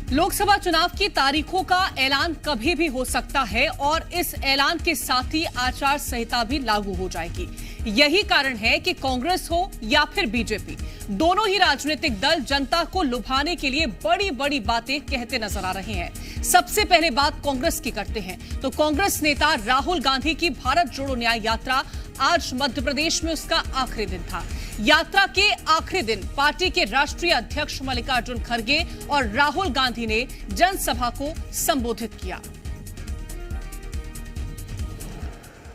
लोकसभा चुनाव की तारीखों का ऐलान कभी भी हो सकता है और इस ऐलान के साथ ही आचार संहिता भी लागू हो जाएगी। यही कारण है कि कांग्रेस हो या फिर बीजेपी, दोनों ही राजनीतिक दल जनता को लुभाने के लिए बड़ी बड़ी बातें कहते नजर आ रहे हैं। सबसे पहले बात कांग्रेस की करते हैं तो कांग्रेस नेता राहुल गांधी की भारत जोड़ो न्याय यात्रा आज मध्य प्रदेश में उसका आखिरी दिन था। यात्रा के आखिरी दिन पार्टी के राष्ट्रीय अध्यक्ष मल्लिकार्जुन खड़गे और राहुल गांधी ने जनसभा को संबोधित किया।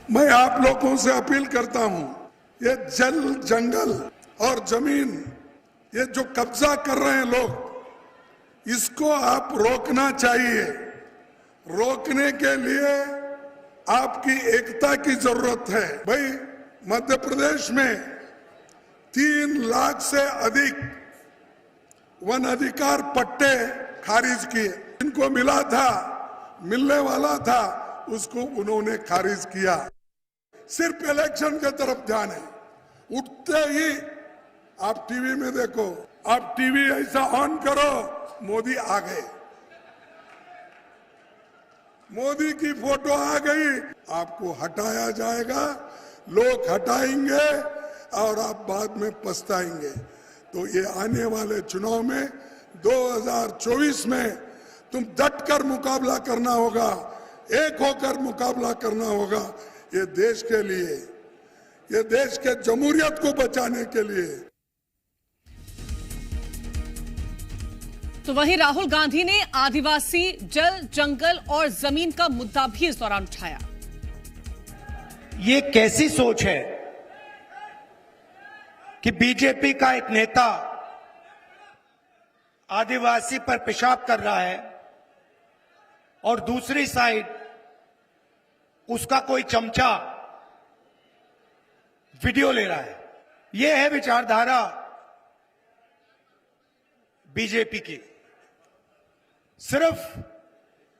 मैं आप लोगों से अपील करता हूं, ये जल, जंगल और जमीन, ये जो कब्जा कर रहे हैं लोग, इसको आप रोकना चाहिए। रोकने के लिए आपकी एकता की जरूरत है। भाई, मध्य प्रदेश में 3 लाख से अधिक वन अधिकार पट्टे खारिज किए। इनको मिला था, मिलने वाला था, उसको उन्होंने खारिज किया। सिर्फ इलेक्शन के तरफ ध्यान है। उठते ही आप टीवी में देखो, आप टीवी ऐसा ऑन करो, मोदी आ गए, मोदी की फोटो आ गई, आपको हटाया जाएगा, लोग हटाएंगे और आप बाद में पछताएंगे। तो ये आने वाले चुनाव में 2024 में तुम डटकर मुकाबला करना होगा, एक होकर मुकाबला करना होगा। ये देश के लिए, ये देश के जमहूरियत को बचाने के लिए। तो वहीं राहुल गांधी ने आदिवासी, जल, जंगल और जमीन का मुद्दा भी इस दौरान उठाया। ये कैसी सोच है कि बीजेपी का एक नेता आदिवासी पर पेशाब कर रहा है और दूसरी साइड उसका कोई चमचा वीडियो ले रहा है। यह है विचारधारा बीजेपी की। सिर्फ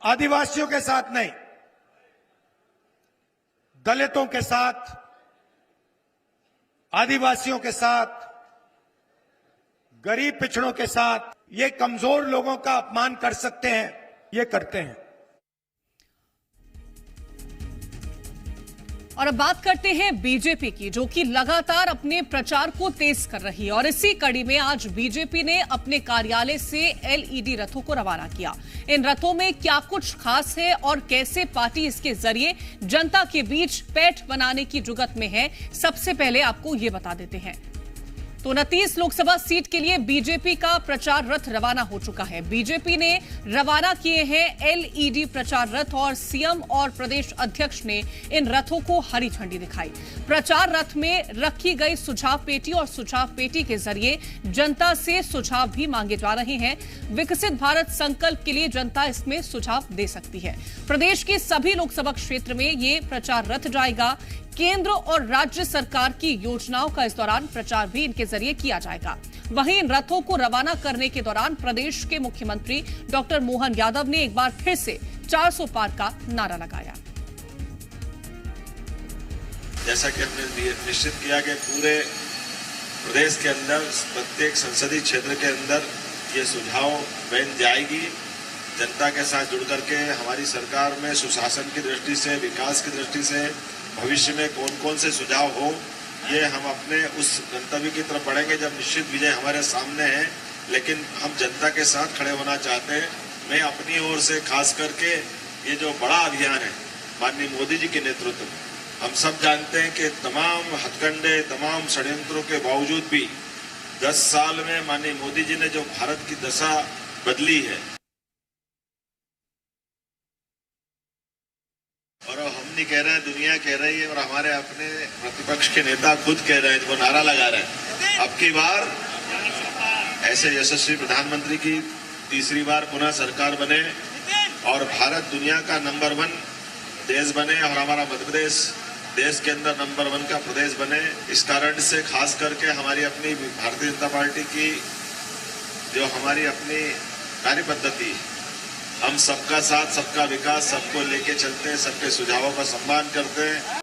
आदिवासियों के साथ नहीं, दलितों के साथ, आदिवासियों के साथ, गरीब पिछड़ों के साथ, ये कमजोर लोगों का अपमान कर सकते हैं, ये करते हैं। और अब बात करते हैं बीजेपी की, जो कि लगातार अपने प्रचार को तेज कर रही है। और इसी कड़ी में आज बीजेपी ने अपने कार्यालय से एलईडी रथों को रवाना किया। इन रथों में क्या कुछ खास है और कैसे पार्टी इसके जरिए जनता के बीच पैठ बनाने की जुगत में है, सबसे पहले आपको ये बता देते हैं। तो 29 लोकसभा सीट के लिए बीजेपी का प्रचार रथ रवाना हो चुका है। बीजेपी ने रवाना किए हैं एलईडी प्रचार रथ और सीएम और प्रदेश अध्यक्ष ने इन रथों को हरी झंडी दिखाई। प्रचार रथ में रखी गई सुझाव पेटी और सुझाव पेटी के जरिए जनता से सुझाव भी मांगे जा रहे हैं। विकसित भारत संकल्प के लिए जनता इसमें सुझाव दे सकती है। प्रदेश के सभी लोकसभा क्षेत्र में ये प्रचार रथ जाएगा। केंद्र और राज्य सरकार की योजनाओं का इस दौरान प्रचार भी इनके जरिए किया जाएगा। वहीं इन रथों को रवाना करने के दौरान प्रदेश के मुख्यमंत्री डॉक्टर मोहन यादव ने एक बार फिर से 400 पार का नारा लगाया। जैसा कि हमने निश्चित किया कि पूरे प्रदेश के अंदर प्रत्येक संसदीय क्षेत्र के अंदर ये सुझाव बन जाएगी। जनता के साथ जुड़ करके हमारी सरकार में सुशासन की दृष्टि से, विकास की दृष्टि से भविष्य में कौन कौन से सुझाव हो, ये हम अपने उस गंतव्य की तरफ बढ़ेंगे जब निश्चित विजय हमारे सामने है। लेकिन हम जनता के साथ खड़े होना चाहते हैं। मैं अपनी ओर से खास करके ये जो बड़ा अभियान है माननीय मोदी जी के नेतृत्व में, हम सब जानते हैं कि तमाम हथकंडे, तमाम षड्यंत्रों के बावजूद भी 10 साल में माननीय मोदी जी ने जो भारत की दशा बदली है, और हम नहीं कह रहे हैं, दुनिया कह रही है और हमारे अपने प्रतिपक्ष के नेता खुद कह रहे हैं, वो नारा लगा रहे हैं, अब की बार ऐसे यशस्वी प्रधानमंत्री की तीसरी बार पुनः सरकार बने और भारत दुनिया का नंबर 1 देश बने और हमारा मध्य प्रदेश देश के अंदर नंबर 1 का प्रदेश बने। इस कारण से खास करके हमारी अपनी भारतीय जनता पार्टी की जो हमारी अपनी कार्य पद्धति, हम सबका साथ, सबका विकास, सबको लेके चलते हैं, सबके सुझावों का सम्मान करते हैं।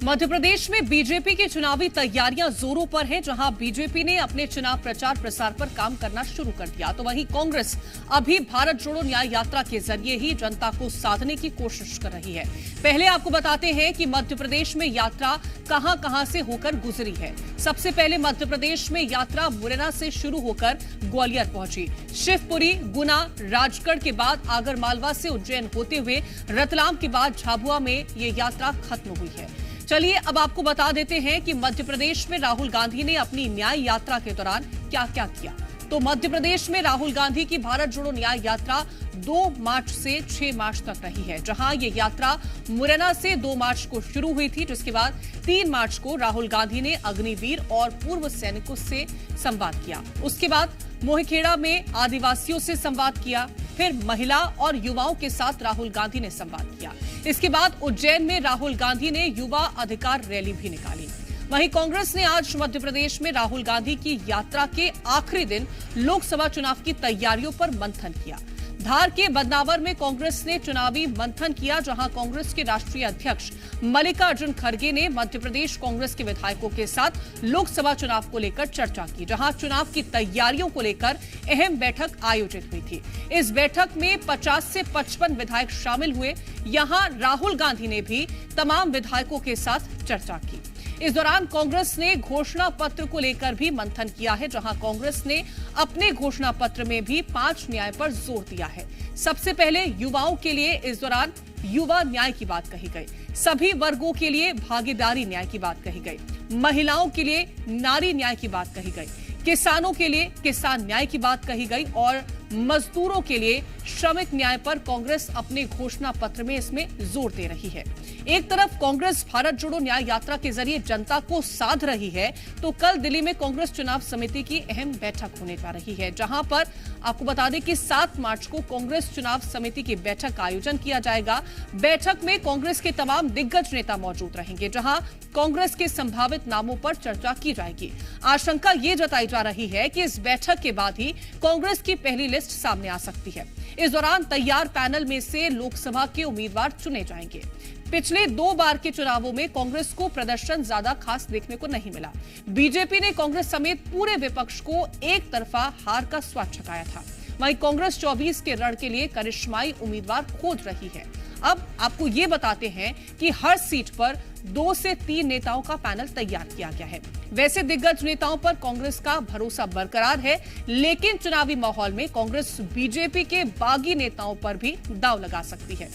मध्य प्रदेश में बीजेपी की चुनावी तैयारियां जोरों पर हैं, जहां बीजेपी ने अपने चुनाव प्रचार प्रसार पर काम करना शुरू कर दिया, तो वहीं कांग्रेस अभी भारत जोड़ो न्याय यात्रा के जरिए ही जनता को साधने की कोशिश कर रही है। पहले आपको बताते हैं कि मध्य प्रदेश में यात्रा कहां-कहां से होकर गुजरी है। सबसे पहले मध्य प्रदेश में यात्रा मुरैना से शुरू होकर ग्वालियर पहुंची। शिवपुरी, गुना, राजगढ़ के बाद आगरमालवा से उज्जैन होते हुए रतलाम के बाद झाबुआ में ये यात्रा खत्म हुई है। चलिए अब आपको बता देते हैं कि मध्य प्रदेश में राहुल गांधी ने अपनी न्याय यात्रा के दौरान क्या-क्या किया। तो मध्य प्रदेश में राहुल गांधी की भारत जोड़ो न्याय यात्रा 2 मार्च से 6 मार्च तक रही है, जहां ये यात्रा मुरैना से 2 मार्च को शुरू हुई थी, जिसके बाद 3 मार्च को राहुल गांधी ने अग्निवीर और पूर्व सैनिकों से संवाद किया। उसके बाद मोहखेड़ा में आदिवासियों से संवाद किया, फिर महिला और युवाओं के साथ राहुल गांधी ने संवाद किया। इसके बाद उज्जैन में राहुल गांधी ने युवा अधिकार रैली भी निकाली। वहीं कांग्रेस ने आज मध्य प्रदेश में राहुल गांधी की यात्रा के आखिरी दिन लोकसभा चुनाव की तैयारियों पर मंथन किया। धार के बदनावर में कांग्रेस ने चुनावी मंथन किया, जहां कांग्रेस के राष्ट्रीय अध्यक्ष मल्लिकार्जुन खड़गे ने मध्य प्रदेश कांग्रेस के विधायकों के साथ लोकसभा चुनाव को लेकर चर्चा की, जहां चुनाव की तैयारियों को लेकर अहम बैठक आयोजित हुई थी। इस बैठक में 50 से 55 विधायक शामिल हुए। यहां राहुल गांधी ने भी तमाम विधायकों के साथ चर्चा की। इस दौरान कांग्रेस ने घोषणा पत्र को लेकर भी मंथन किया है, जहां कांग्रेस ने अपने घोषणा पत्र में भी 5 न्याय पर जोर दिया है। सबसे पहले युवाओं के लिए इस दौरान युवा न्याय की बात कही गई, सभी वर्गों के लिए भागीदारी न्याय की बात कही गई, महिलाओं के लिए नारी न्याय की बात कही गई, किसानों के लिए किसान न्याय की बात कही गई और मजदूरों के लिए श्रमिक न्याय पर कांग्रेस अपने घोषणा पत्र में इसमें जोर दे रही है। एक तरफ कांग्रेस भारत जोड़ो न्याय यात्रा के जरिए जनता को साध रही है, तो कल दिल्ली में कांग्रेस चुनाव समिति की अहम बैठक होने जा रही है, जहां पर आपको बता दें कि 7 मार्च को कांग्रेस चुनाव समिति की बैठक का आयोजन किया जाएगा। बैठक में कांग्रेस के तमाम दिग्गज नेता मौजूद रहेंगे, जहां कांग्रेस के संभावित नामों पर चर्चा की जाएगी। आशंका ये जताई जा रही है कि इस बैठक के बाद ही कांग्रेस की पहली लिस्ट सामने आ सकती है। इस दौरान तैयार पैनल में से लोकसभा के उम्मीदवार चुने जाएंगे। पिछले 2 बार के चुनावों में कांग्रेस को प्रदर्शन ज्यादा खास देखने को नहीं मिला। बीजेपी ने कांग्रेस समेत पूरे विपक्ष को एक तरफा हार का स्वाद चखाया था। वहीं कांग्रेस 24 के रण के लिए करिश्माई उम्मीदवार खोज रही है। अब आपको ये बताते हैं कि हर सीट पर 2 से 3 नेताओं का पैनल तैयार किया गया है। वैसे दिग्गज नेताओं पर कांग्रेस का भरोसा बरकरार है, लेकिन चुनावी माहौल में कांग्रेस बीजेपी के बागी नेताओं पर भी दांव लगा सकती है।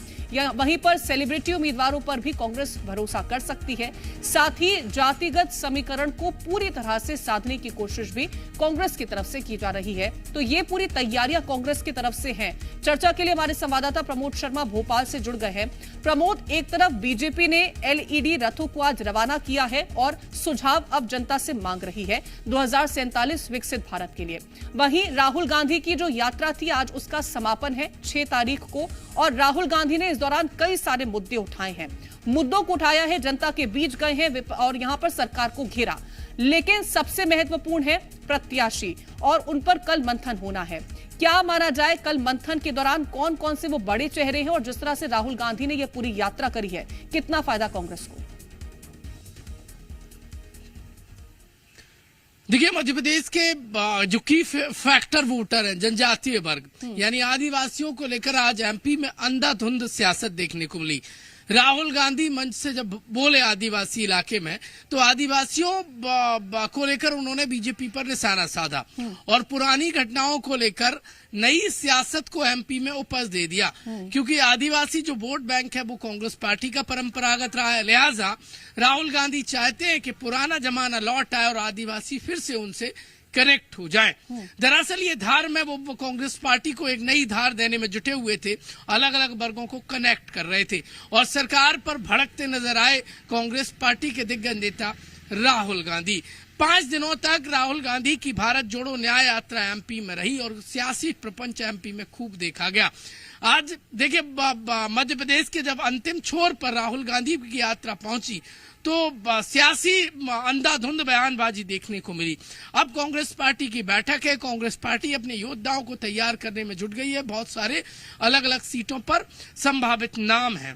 वहीं पर सेलिब्रिटी उम्मीदवारों पर भी कांग्रेस भरोसा कर सकती है। साथ ही जातिगत समीकरण को पूरी तरह से साधने की कोशिश भी कांग्रेस की तरफ से की जा रही है। तो ये पूरी तैयारियां कांग्रेस की तरफ से हैं। चर्चा के लिए हमारे संवाददाता प्रमोद शर्मा भोपाल से जुड़ गए हैं। प्रमोद, एक तरफ बीजेपी ने एलईडी रथों को आज रवाना किया है और सुझाव अब जनता से मांग रही है 2047 विकसित भारत के लिए। वहीं राहुल गांधी की जो यात्रा थी आज उसका समापन है 6 तारीख को, और राहुल गांधी ने इस दौरान कई सारे मुद्दे उठाए हैं। मुद्दों को उठाया है, जनता के बीच गए हैं और यहां पर सरकार को घेरा। लेकिन सबसे महत्वपूर्ण है प्रत्याशी, और उन पर कल मंथन होना है। क्या माना जाए कल मंथन के दौरान कौन कौन से वो बड़े चेहरे हैं, और जिस तरह से राहुल गांधी ने यह पूरी यात्रा करी है, कितना फायदा कांग्रेस को? देखिए, मध्य प्रदेश के जो की फैक्टर वोटर हैं, जनजातीय वर्ग यानी आदिवासियों को लेकर आज एमपी में अंधाधुंध सियासत देखने को मिली। राहुल गांधी मंच से जब बोले आदिवासी इलाके में, तो आदिवासियों को लेकर उन्होंने बीजेपी पर निशाना साधा और पुरानी घटनाओं को लेकर नई सियासत को एमपी में उपज दे दिया, क्योंकि आदिवासी जो वोट बैंक है वो कांग्रेस पार्टी का परंपरागत रहा है। लिहाजा राहुल गांधी चाहते हैं कि पुराना जमाना लौट आए और आदिवासी फिर से उनसे कनेक्ट हो जाए। दरअसल ये धार में वो कांग्रेस पार्टी को एक नई धार देने में जुटे हुए थे, अलग अलग वर्गों को कनेक्ट कर रहे थे और सरकार पर भड़कते नजर आए कांग्रेस पार्टी के दिग्गज नेता राहुल गांधी। 5 दिनों तक राहुल गांधी की भारत जोड़ो न्याय यात्रा एमपी में रही और सियासी प्रपंच एमपी में खूब देखा गया। आज देखिए, मध्य प्रदेश के जब अंतिम छोर पर राहुल गांधी की यात्रा पहुंची तो सियासी अंधाधुंध बयानबाजी देखने को मिली। अब कांग्रेस पार्टी की बैठक है, कांग्रेस पार्टी अपने योद्धाओं को तैयार करने में जुट गई है। बहुत सारे अलग अलग सीटों पर संभावित नाम हैं।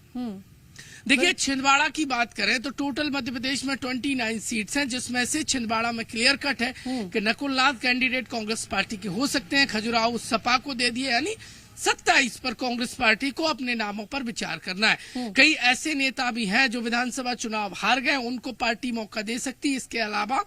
देखिए, छिंदवाड़ा की बात करें तो टोटल मध्य प्रदेश में 29 सीट्स हैं, जिसमें से छिंदवाड़ा में क्लियर कट है कि नकुल नाथ कैंडिडेट कांग्रेस पार्टी के हो सकते हैं। खजुराहो सपा को दे दिए, यानी 27 पर कांग्रेस पार्टी को अपने नामों पर विचार करना है। कई ऐसे नेता भी हैं जो विधानसभा चुनाव हार गए, उनको पार्टी मौका दे सकती है। इसके अलावा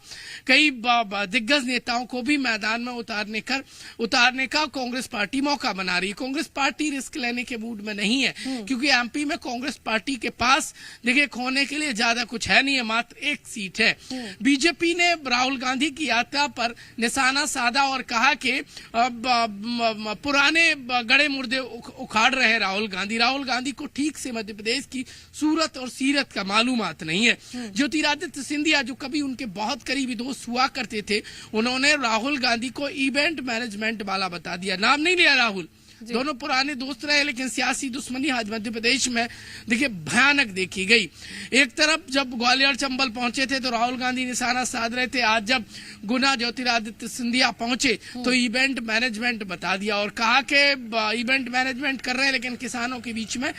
कई दिग्गज नेताओं को भी मैदान में उतारने का कांग्रेस पार्टी मौका बना रही है। कांग्रेस पार्टी रिस्क लेने के मूड में नहीं है, क्योंकि एमपी में कांग्रेस पार्टी के पास देखिए खोने के लिए ज्यादा कुछ है नहीं है, मात्र एक सीट है। बीजेपी ने राहुल गांधी की यात्रा पर निशाना साधा और कहा कि पुराने मुर्दे उखाड़ रहे हैं राहुल गांधी को ठीक से मध्य प्रदेश की सूरत और सीरत का मालूमात नहीं है। ज्योतिरादित्य सिंधिया जो कभी उनके बहुत करीबी दोस्त हुआ करते थे, उन्होंने राहुल गांधी को इवेंट मैनेजमेंट वाला बता दिया। नाम नहीं लिया राहुल, दोनों पुराने दोस्त रहे, लेकिन सियासी दुश्मनी आज मध्य प्रदेश में देखिए भयानक देखी गई। एक तरफ जब ग्वालियर चंबल पहुंचे थे तो राहुल गांधी निशाना साध रहे थे, आज जब गुना ज्योतिरादित्य सिंधिया पहुंचे तो इवेंट मैनेजमेंट बता दिया और कहा कि इवेंट मैनेजमेंट कर रहे हैं, लेकिन किसानों के बीच में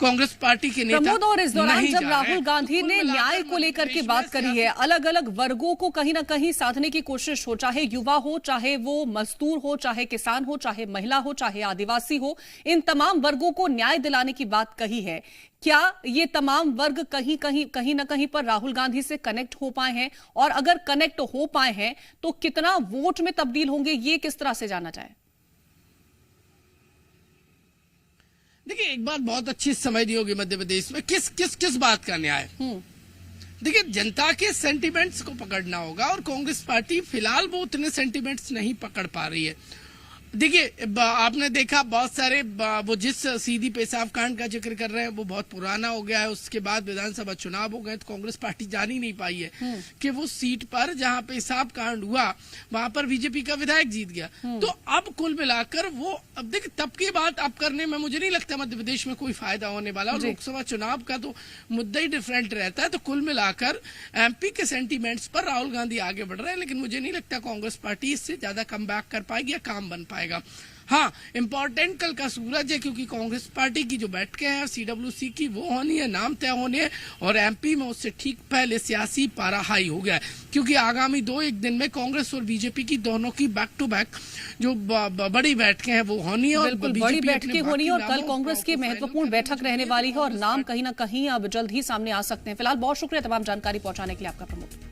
कांग्रेस पार्टी के नेता प्रमोद, और इस दौरान जब राहुल गांधी ने न्याय को लेकर के बात करी है, अलग अलग वर्गों को कहीं ना कहीं साधने की कोशिश हो, चाहे युवा हो, चाहे वो मजदूर हो, चाहे किसान हो, चाहे महिला हो, चाहे आदिवासी हो, इन तमाम वर्गों को न्याय दिलाने की बात कही है। क्या ये तमाम वर्ग कहीं ना कहीं पर राहुल गांधी से कनेक्ट हो पाए हैं, और अगर कनेक्ट हो पाए हैं तो कितना वोट में तब्दील होंगे, ये किस तरह से जाना जाए? देखिए, एक बात बहुत अच्छी समझ दी होगी मध्य प्रदेश में किस बात का न्याय। देखिए, जनता के सेंटिमेंट्स को पकड़ना होगा, और कांग्रेस पार्टी फिलहाल वो उतने सेंटिमेंट्स नहीं पकड़ पा रही है। देखिए, आपने देखा बहुत सारे वो जिस सीधी पेशाब कांड का जिक्र कर रहे हैं वो बहुत पुराना हो गया है। उसके बाद विधानसभा चुनाव हो गए तो कांग्रेस पार्टी जान ही नहीं पाई है कि वो सीट पर जहां पेशाब कांड हुआ वहां पर बीजेपी का विधायक जीत गया। तो अब कुल मिलाकर वो अब देखिए तब की बात अब करने में मुझे नहीं लगता मध्य प्रदेश में कोई फायदा होने वाला, और लोकसभा चुनाव का तो मुद्दा ही डिफरेंट रहता है। तो कुल मिलाकर एमपी के सेंटीमेंट्स पर राहुल गांधी आगे बढ़ रहे हैं, लेकिन मुझे नहीं लगता कांग्रेस पार्टी इससे ज्यादा कम बैक कर पाएगी या काम बन पाएगा। हाँ, इंपॉर्टेंट कल का सूरज है, क्योंकि कांग्रेस पार्टी की जो बैठकें हैं सीडब्ल्यूसी की वो होनी है, नाम तय होने हैं, और एमपी में उससे ठीक पहले सियासी पारा हाई हो गया है, क्योंकि आगामी 2-1 दिन में कांग्रेस और बीजेपी की दोनों की बैक टू बैक जो बड़ी बैठकें हैं वो होनी है, और बड़ी बैठकें होनी है, और कल कांग्रेस की महत्वपूर्ण बैठक रहने वाली है, और नाम कहीं ना कहीं अब जल्द ही सामने आ सकते हैं। फिलहाल बहुत शुक्रिया तमाम जानकारी पहुंचाने के लिए आपका प्रमोद।